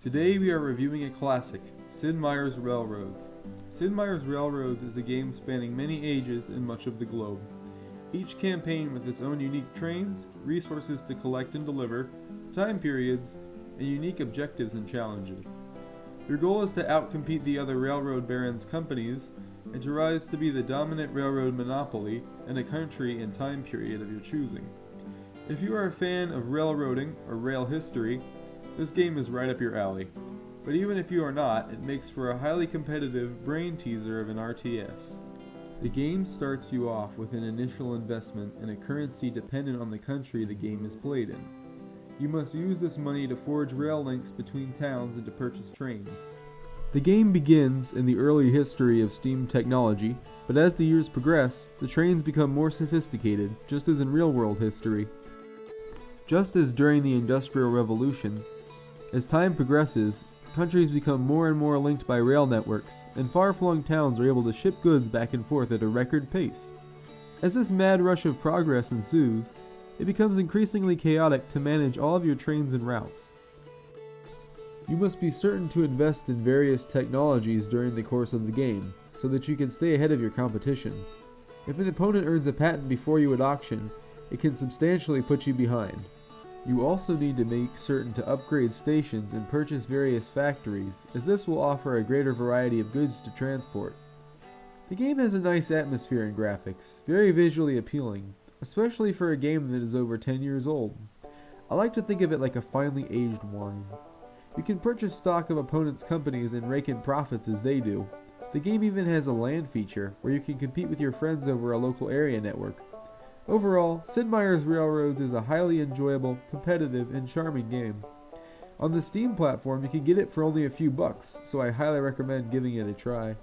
Today we are reviewing a classic, Sid Meier's Railroads. Sid Meier's Railroads is a game spanning many ages and much of the globe. Each campaign with its own unique trains, resources to collect and deliver, time periods, and unique objectives and challenges. Your goal is to outcompete the other railroad barons' companies and to rise to be the dominant railroad monopoly in a country and time period of your choosing. If you are a fan of railroading or rail history, this game is right up your alley. But even if you are not, it makes for a highly competitive brain teaser of an RTS. The game starts you off with an initial investment in a currency dependent on the country the game is played in. You must use this money to forge rail links between towns and to purchase trains. The game begins in the early history of steam technology, but as the years progress, the trains become more sophisticated, just as in real-world history. Just as during the Industrial Revolution, as time progresses, countries become more and more linked by rail networks, and far-flung towns are able to ship goods back and forth at a record pace. As this mad rush of progress ensues, it becomes increasingly chaotic to manage all of your trains and routes. You must be certain to invest in various technologies during the course of the game, so that you can stay ahead of your competition. If an opponent earns a patent before you at auction, it can substantially put you behind. You also need to make certain to upgrade stations and purchase various factories, as this will offer a greater variety of goods to transport. The game has a nice atmosphere and graphics, very visually appealing, especially for a game that is over 10 years old. I like to think of it like a finely aged wine. You can purchase stock of opponents' companies and rake in profits as they do. The game even has a LAN feature, where you can compete with your friends over a local area network. Overall, Sid Meier's Railroads is a highly enjoyable, competitive, and charming game. On the Steam platform, you can get it for only a few bucks, so I highly recommend giving it a try.